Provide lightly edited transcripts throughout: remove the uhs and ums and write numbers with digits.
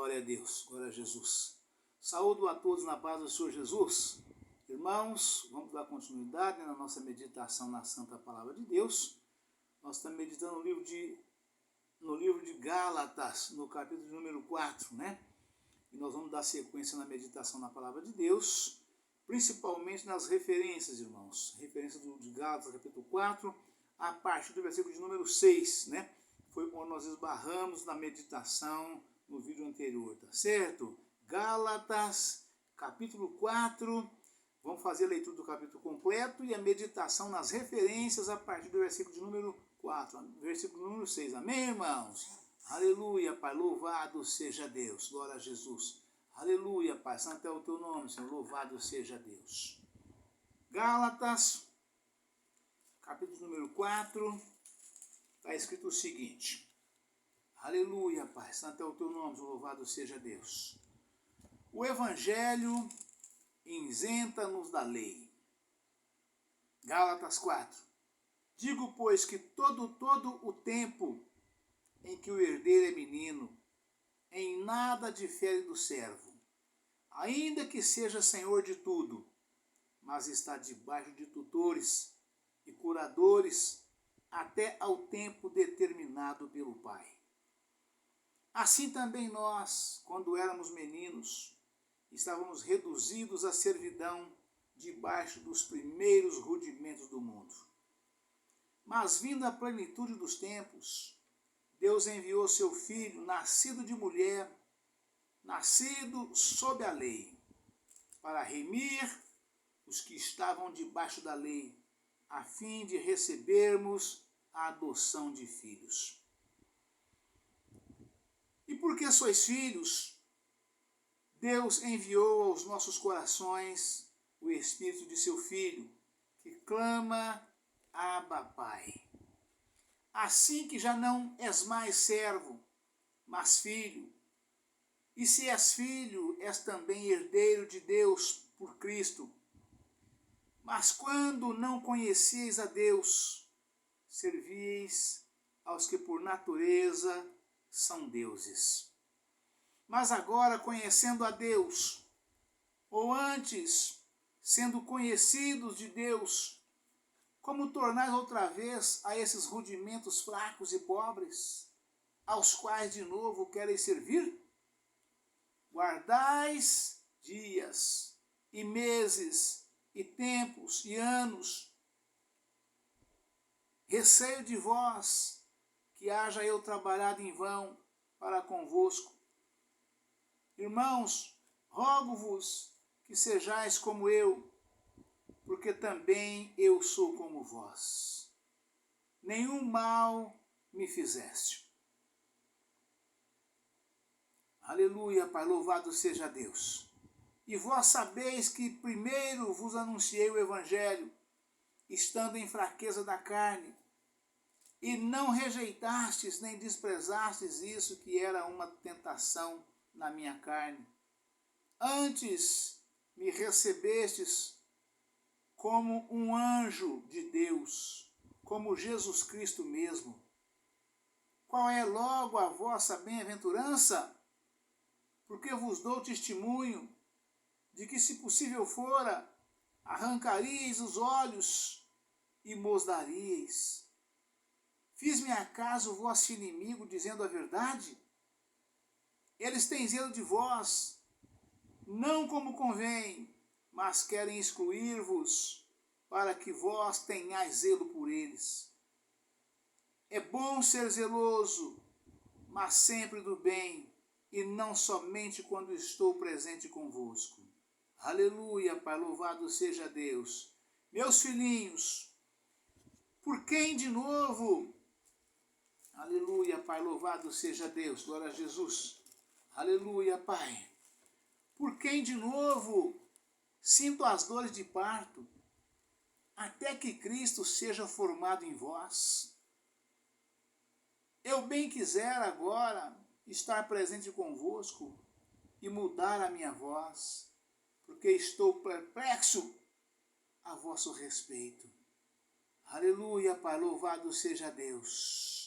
Glória a Deus, glória a Jesus. Saúdo a todos na paz do Senhor Jesus. Irmãos, vamos dar continuidade na nossa meditação na Santa Palavra de Deus. Nós estamos meditando no livro de Gálatas, no capítulo número 4, né? E nós vamos dar sequência na meditação na Palavra de Deus, principalmente nas referências, irmãos. Referência de Gálatas, capítulo 4, a partir do versículo de número 6, né? Foi quando nós esbarramos na meditação no vídeo anterior, tá certo? Gálatas, capítulo 4, vamos fazer a leitura do capítulo completo e a meditação nas referências a partir do versículo de número 4, versículo número 6. Amém, irmãos? Aleluia, Pai, louvado seja Deus, glória a Jesus. Aleluia, Pai, santo é o teu nome, Senhor, louvado seja Deus. Gálatas, capítulo número 4, está escrito o seguinte: aleluia, Pai, santo é o teu nome, louvado seja Deus. O Evangelho isenta-nos da lei. Gálatas 4. Digo, pois, que todo o tempo em que o herdeiro é menino, em nada difere do servo, ainda que seja senhor de tudo, mas está debaixo de tutores e curadores até ao tempo determinado pelo Pai. Assim também nós, quando éramos meninos, estávamos reduzidos à servidão debaixo dos primeiros rudimentos do mundo. Mas vindo a plenitude dos tempos, Deus enviou seu Filho, nascido de mulher, nascido sob a lei, para remir os que estavam debaixo da lei, a fim de recebermos a adoção de filhos. E porque sois filhos, Deus enviou aos nossos corações o Espírito de seu Filho, que clama, Abba, Pai. Assim que já não és mais servo, mas filho, e se és filho, és também herdeiro de Deus por Cristo. Mas quando não conhecieis a Deus, servíeis aos que por natureza são deuses. Mas agora, conhecendo a Deus, ou antes, sendo conhecidos de Deus, como tornais outra vez a esses rudimentos fracos e pobres, aos quais de novo quereis servir? Guardais dias e meses e tempos e anos. Receio de vós que haja eu trabalhado em vão para convosco. Irmãos, rogo-vos que sejais como eu, porque também eu sou como vós. Nenhum mal me fizeste. Aleluia, Pai, louvado seja Deus. E vós sabeis que primeiro vos anunciei o Evangelho, estando em fraqueza da carne, e não rejeitastes nem desprezastes isso que era uma tentação na minha carne. Antes me recebestes como um anjo de Deus, como Jesus Cristo mesmo. Qual é logo a vossa bem-aventurança? Porque vos dou testemunho de que, se possível fora, arrancaríeis os olhos e mos daríeis. Fiz-me acaso vosso inimigo dizendo a verdade? Eles têm zelo de vós, não como convém, mas querem excluir-vos, para que vós tenhais zelo por eles. É bom ser zeloso, mas sempre do bem, e não somente quando estou presente convosco. Aleluia, Pai, louvado seja Deus. Meus filhinhos, por quem de novo? Aleluia, Pai, louvado seja Deus, glória a Jesus. Aleluia, Pai. Por quem de novo sinto as dores de parto, até que Cristo seja formado em vós? Eu bem quiser agora estar presente convosco e mudar a minha voz, porque estou perplexo a vosso respeito. Aleluia, Pai, louvado seja Deus.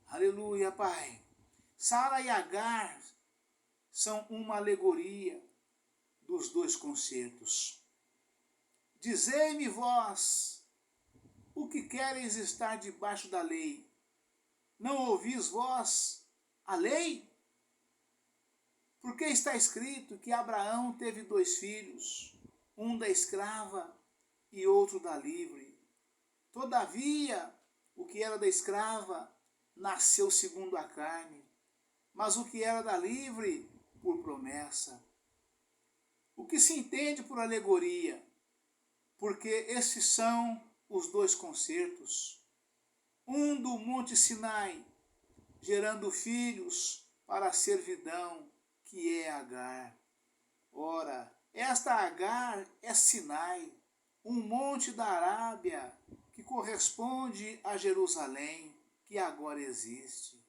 Aleluia, Pai. Sara e Agar são uma alegoria dos dois concertos. Dizei-me vós, o que quereis estar debaixo da lei? Não ouvis vós a lei? Porque está escrito que Abraão teve 2 filhos, um da escrava e outro da livre. Todavia, o que era da escrava nasceu segundo a carne, mas o que era da livre, por promessa. O que se entende por alegoria? Porque esses são os 2 concertos. Um do Monte Sinai, gerando filhos para a servidão, que é Agar. Ora, esta Agar é Sinai, um monte da Arábia, que corresponde a Jerusalém, que agora existe,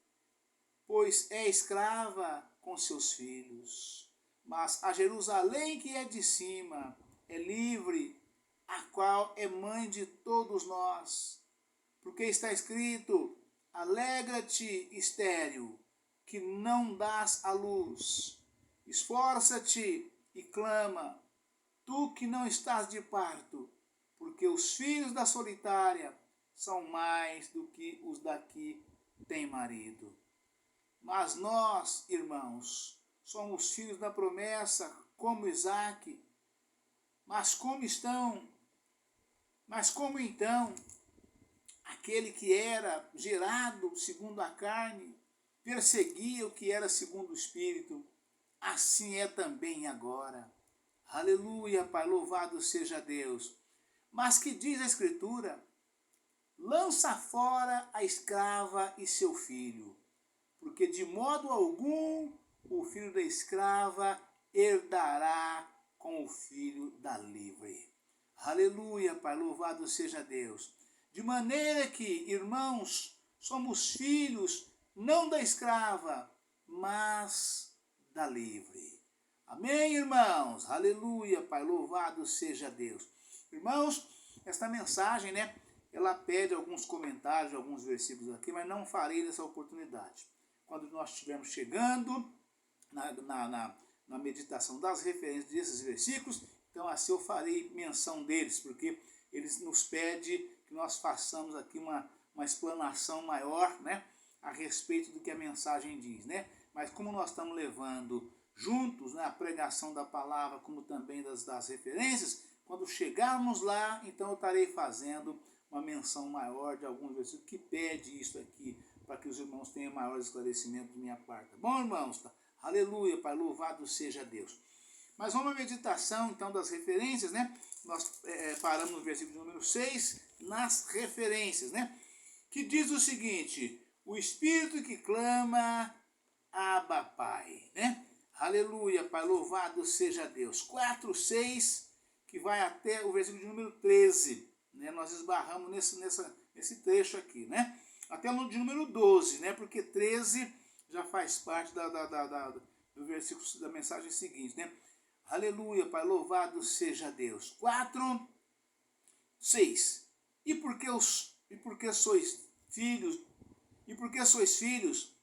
pois é escrava com seus filhos. Mas a Jerusalém que é de cima é livre, a qual é mãe de todos nós. Porque está escrito: alegra-te, estéril, que não dás à luz. Esforça-te e clama, tu que não estás de parto, porque os filhos da solitária são mais do que os daqui têm marido. Mas nós, irmãos, somos filhos da promessa, como Isaque. Mas como então aquele que era gerado segundo a carne perseguia o que era segundo o Espírito? Assim é também agora. Aleluia, Pai, louvado seja Deus. Mas que diz a Escritura? Lança fora a escrava e seu filho, porque de modo algum o filho da escrava herdará com o filho da livre. Aleluia, Pai, louvado seja Deus. De maneira que, irmãos, somos filhos não da escrava, mas da livre. Amém, irmãos? Aleluia, Pai, louvado seja Deus. Irmãos, esta mensagem, ela pede alguns comentários, alguns versículos aqui, mas não farei nessa oportunidade. Quando nós estivermos chegando na meditação das referências desses versículos, então assim eu farei menção deles, porque eles nos pedem que nós façamos aqui uma explanação maior, a respeito do que a mensagem diz, Mas como nós estamos levando juntos, a pregação da palavra, como também das referências, quando chegarmos lá, então eu estarei fazendo uma menção maior de alguns versículos que pede isso aqui, para que os irmãos tenham maior esclarecimento de minha parte. Tá bom, irmãos? Tá? Aleluia, Pai, louvado seja Deus. Mas vamos à meditação, então, das referências, Nós paramos no versículo número 6, nas referências, Que diz o seguinte: o Espírito que clama, Abba, Pai, Aleluia, Pai, louvado seja Deus. 4, 6, que vai até o versículo de número 13, Nós esbarramos nesse trecho aqui, Até o de número 12, Porque 13 já faz parte do versículo da mensagem seguinte, Aleluia, Pai, louvado seja Deus. 4, 6. E porque sois filhos,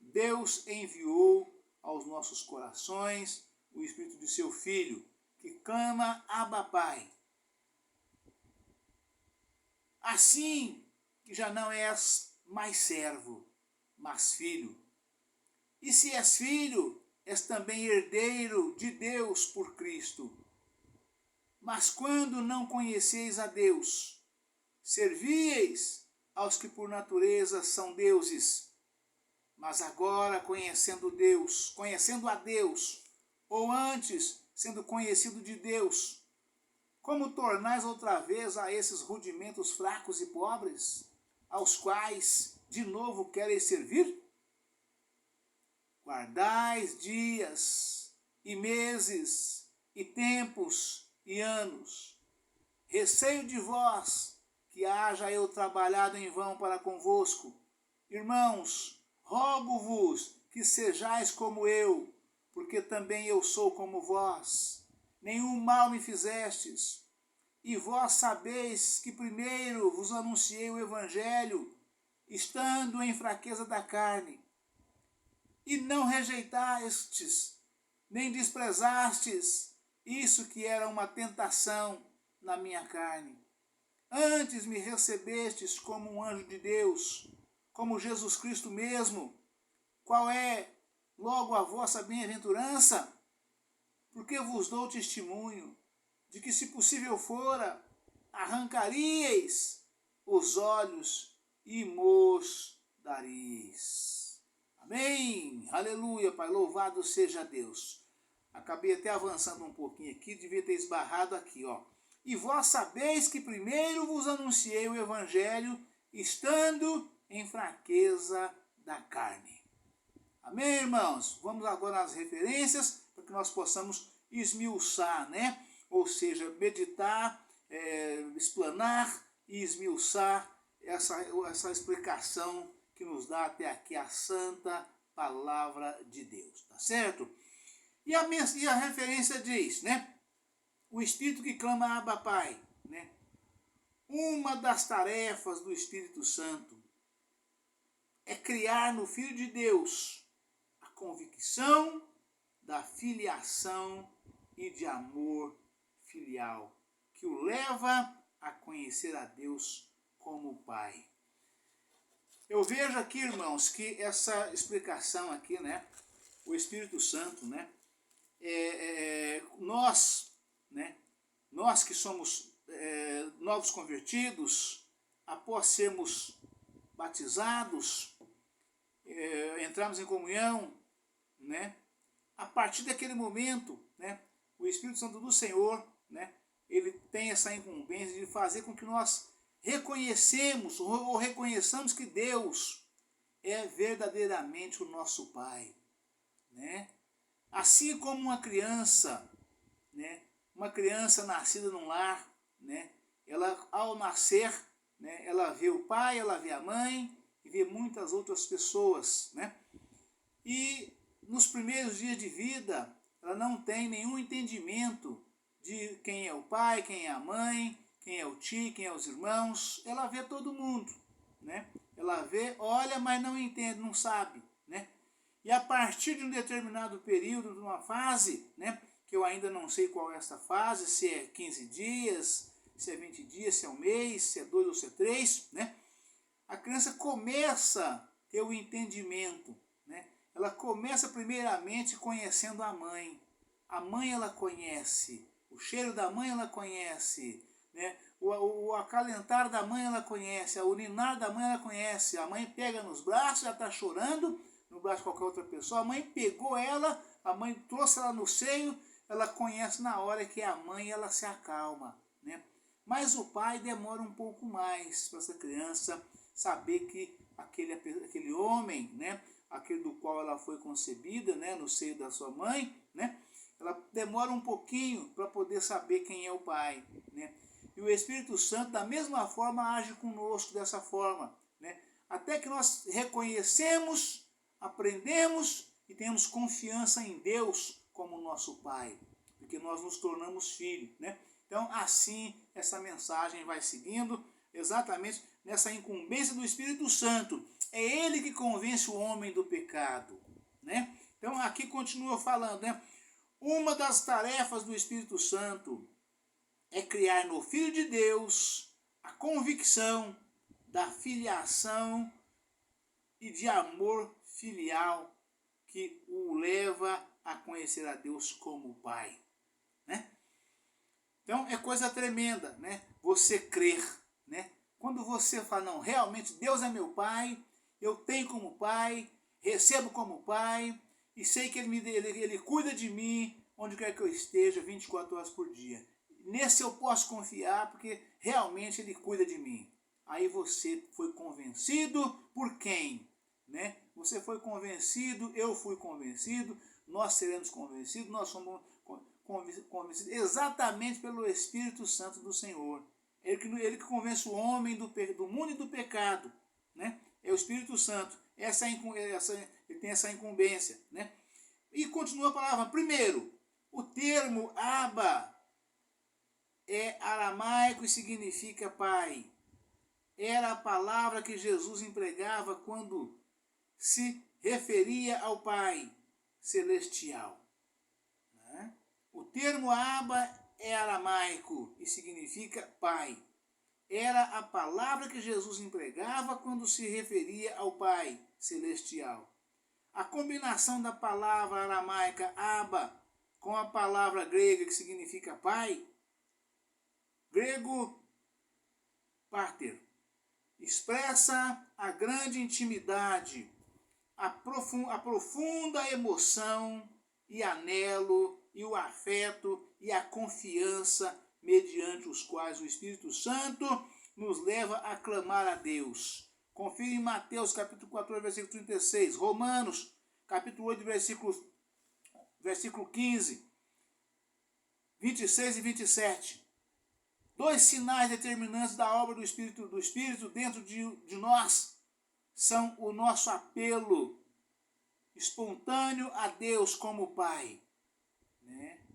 Deus enviou aos nossos corações o Espírito de seu Filho, que clama, Abba, Pai. Assim que já não és mais servo, mas filho. E se és filho, és também herdeiro de Deus por Cristo. Mas quando não conheceis a Deus, servíeis aos que por natureza são deuses. Mas agora, conhecendo a Deus, ou antes, sendo conhecido de Deus, como tornais outra vez a esses rudimentos fracos e pobres, aos quais de novo quereis servir? Guardais dias e meses e tempos e anos. Receio de vós que haja eu trabalhado em vão para convosco. Irmãos, rogo-vos que sejais como eu, porque também eu sou como vós. Nenhum mal me fizestes. E vós sabeis que primeiro vos anunciei o Evangelho, estando em fraqueza da carne. E não rejeitastes nem desprezastes isso que era uma tentação na minha carne. Antes me recebestes como um anjo de Deus, como Jesus Cristo mesmo. Qual é logo a vossa bem-aventurança? Porque vos dou testemunho de que, se possível fora, arrancaríeis os olhos e mos daríeis. Amém? Aleluia, Pai, louvado seja Deus. Acabei até avançando um pouquinho aqui, devia ter esbarrado aqui, ó. E vós sabeis que primeiro vos anunciei o Evangelho, estando em fraqueza da carne. Amém, irmãos? Vamos agora às referências, para que nós possamos esmiuçar, né? Ou seja, meditar, explanar e esmiuçar essa explicação que nos dá até aqui a santa palavra de Deus, tá certo? E a referência diz, né? O Espírito que clama Abba Pai, né? Uma das tarefas do Espírito Santo é criar no Filho de Deus a convicção da filiação e de amor filial, que o leva a conhecer a Deus como Pai. Eu vejo aqui, irmãos, que essa explicação aqui, né? O Espírito Santo, né? Nós que somos novos convertidos, após sermos batizados, entramos em comunhão, né? A partir daquele momento, né, o Espírito Santo do Senhor, né, ele tem essa incumbência de fazer com que nós reconheçamos ou reconheçamos que Deus é verdadeiramente o nosso Pai, né? Assim como uma criança, né, uma criança nascida num lar, né, ela ao nascer, né, ela vê o pai, ela vê a mãe e vê muitas outras pessoas, né? E nos primeiros dias de vida, ela não tem nenhum entendimento de quem é o pai, quem é a mãe, quem é o tio, quem é os irmãos. Ela vê todo mundo, né? Ela vê, olha, mas não entende, não sabe, né? E a partir de um determinado período, de uma fase, né, que eu ainda não sei qual é essa fase, se é 15 dias, se é 20 dias, se é um mês, se é 2 ou se é 3, né? A criança começa a ter o entendimento, né? Ela começa primeiramente conhecendo a mãe. A mãe ela conhece, o cheiro da mãe ela conhece, né? O acalentar da mãe ela conhece, a urinar da mãe ela conhece. A mãe pega nos braços, já está chorando, no braço de qualquer outra pessoa. A mãe pegou ela, a mãe trouxe ela no seio, ela conhece na hora que é a mãe, ela se acalma, né? Mas o pai demora um pouco mais para essa criança saber que aquele homem, né, aquele do qual ela foi concebida, né, no seio da sua mãe, né, ela demora um pouquinho para poder saber quem é o pai, né? E o Espírito Santo, da mesma forma, age conosco dessa forma, né? Até que nós reconhecemos, aprendemos e temos confiança em Deus como nosso Pai, porque nós nos tornamos filhos, né? Então, assim, essa mensagem vai seguindo, exatamente nessa incumbência do Espírito Santo. É ele que convence o homem do pecado, né? Então, aqui continua falando, né? Uma das tarefas do Espírito Santo é criar no Filho de Deus a convicção da filiação e de amor filial que o leva a conhecer a Deus como Pai, né? Então é coisa tremenda, né? Você crer, né? Quando você fala, não, realmente Deus é meu Pai, eu tenho como Pai, recebo como Pai e sei que Ele cuida de mim onde quer que eu esteja 24 horas por dia. Nesse eu posso confiar porque realmente Ele cuida de mim. Aí você foi convencido por quem? Né? Você foi convencido, eu fui convencido, nós seremos convencidos, nós somos convencidos exatamente pelo Espírito Santo do Senhor. Ele que convence o homem do mundo e do pecado, né? É o Espírito Santo. Ele tem essa incumbência, né? E continua a palavra. Primeiro, o termo Abba é aramaico e significa pai. Era a palavra que Jesus empregava quando se referia ao Pai celestial. termo Abba é aramaico e significa pai. Era a palavra que Jesus empregava quando se referia ao Pai celestial. A combinação da palavra aramaica Abba com a palavra grega que significa pai, grego pater, expressa a grande intimidade, a profunda emoção e anelo e o afeto e a confiança mediante os quais o Espírito Santo nos leva a clamar a Deus. Confira em Mateus capítulo 14, versículo 36, Romanos capítulo 8, versículo 15, 26 e 27. Dois sinais determinantes da obra do Espírito dentro de nós são o nosso apelo espontâneo a Deus como Pai, né?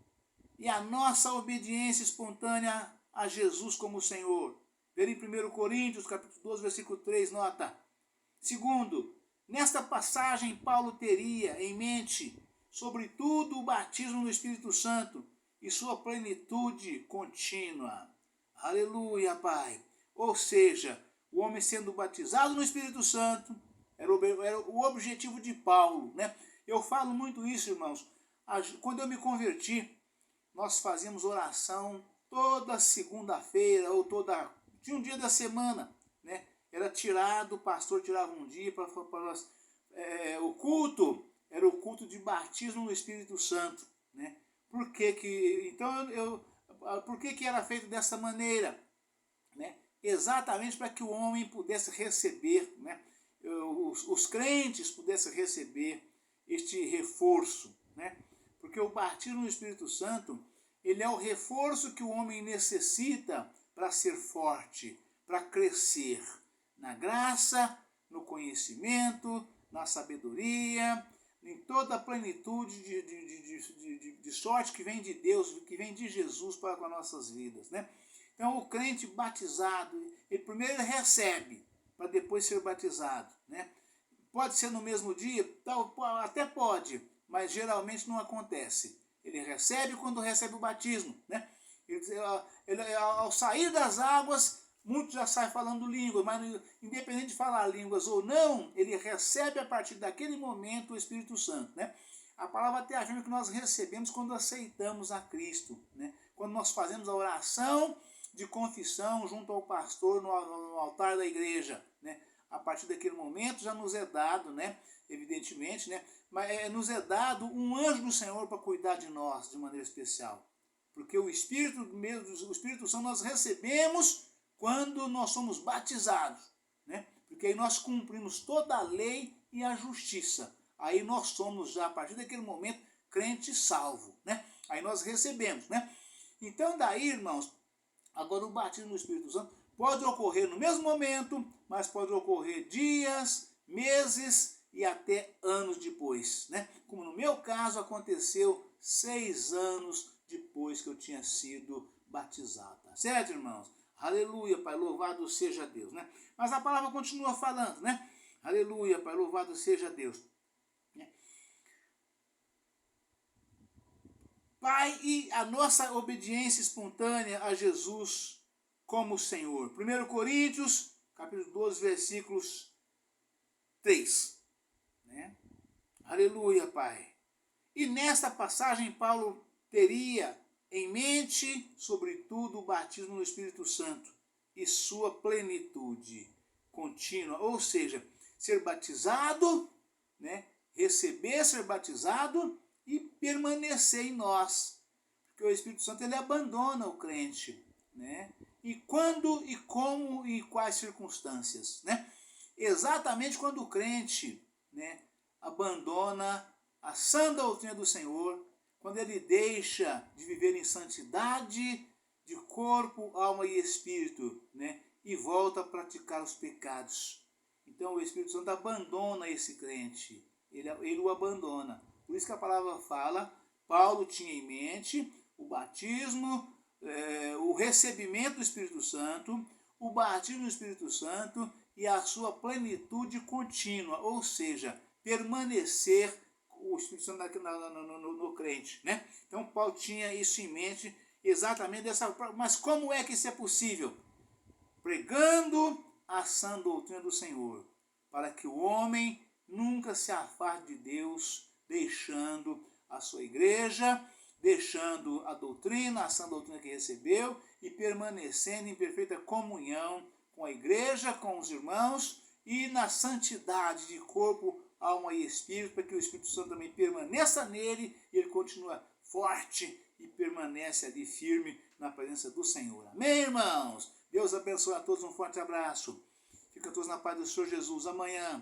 E a nossa obediência espontânea a Jesus como Senhor. Ver em 1 Coríntios, capítulo 12, versículo 3, nota. Segundo, nesta passagem Paulo teria em mente, sobretudo, o batismo no Espírito Santo e sua plenitude contínua. Aleluia, Pai. Ou seja, o homem sendo batizado no Espírito Santo era o objetivo de Paulo, né? Eu falo muito isso, irmãos. Quando eu me converti, nós fazíamos oração toda segunda-feira ou tinha um dia da semana, né? Era tirado, o pastor tirava um dia para nós. O culto era o culto de batismo no Espírito Santo, né? Por que era feito dessa maneira, né? Exatamente para que o homem pudesse receber, né? Os crentes pudessem receber este reforço, né? Porque o batismo no Espírito Santo, ele é o reforço que o homem necessita para ser forte, para crescer na graça, no conhecimento, na sabedoria, em toda a plenitude de sorte que vem de Deus, que vem de Jesus para com as nossas vidas, né? Então o crente batizado, ele primeiro recebe, para depois ser batizado, né? Pode ser no mesmo dia? Até pode, mas geralmente não acontece. Ele recebe quando recebe o batismo, né? Ele, ao sair das águas, muitos já saem falando línguas, mas independente de falar línguas ou não, ele recebe a partir daquele momento o Espírito Santo, né? A palavra até afirma que nós recebemos quando aceitamos a Cristo, né? Quando nós fazemos a oração de confissão junto ao pastor no altar da igreja, né? A partir daquele momento já nos é dado, né? Evidentemente, né? Mas nos é dado um anjo do Senhor para cuidar de nós de maneira especial. Porque o Espírito Santo nós recebemos quando nós somos batizados, né? Porque aí nós cumprimos toda a lei e a justiça. Aí nós somos já, a partir daquele momento, crente salvo, né? Aí nós recebemos, né? Então daí, irmãos, agora o batismo no Espírito Santo pode ocorrer no mesmo momento, mas pode ocorrer dias, meses e até anos depois, né? Como no meu caso aconteceu 6 anos depois que eu tinha sido batizado, tá certo, irmãos? Aleluia, Pai, louvado seja Deus, né? Mas a palavra continua falando, né? Aleluia, Pai, louvado seja Deus. Pai, e a nossa obediência espontânea a Jesus como Senhor. 1 Coríntios, capítulo 12, versículos 3. Né? Aleluia, Pai. E nesta passagem, Paulo teria em mente, sobretudo, o batismo no Espírito Santo e sua plenitude contínua. Ou seja, ser batizado, né? Receber, ser batizado e permanecer em nós. Porque o Espírito Santo ele abandona o crente, né? E quando, e como, e quais circunstâncias, né? Exatamente quando o crente, né, abandona a sã doutrina do Senhor, quando ele deixa de viver em santidade de corpo, alma e espírito, né, e volta a praticar os pecados. Então o Espírito Santo abandona esse crente, ele o abandona. Por isso que a palavra fala, Paulo tinha em mente o batismo, o recebimento do Espírito Santo, o batismo do Espírito Santo e a sua plenitude contínua, ou seja, permanecer, o Espírito Santo no crente, né? Então Paulo tinha isso em mente, exatamente dessa forma. Mas como é que isso é possível? Pregando a sã doutrina do Senhor, para que o homem nunca se afaste de Deus, deixando a sua igreja, deixando a doutrina, a sã doutrina que recebeu e permanecendo em perfeita comunhão com a igreja, com os irmãos e na santidade de corpo, alma e espírito, para que o Espírito Santo também permaneça nele e ele continua forte e permanece ali firme na presença do Senhor. Amém, irmãos? Deus abençoe a todos, um forte abraço. Fica todos na paz do Senhor Jesus. Amanhã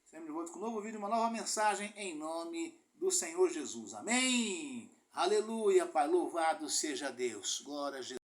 estaremos de volta com um novo vídeo, uma nova mensagem em nome do Senhor Jesus. Amém? Aleluia, Pai, louvado seja Deus. Glória a Jesus.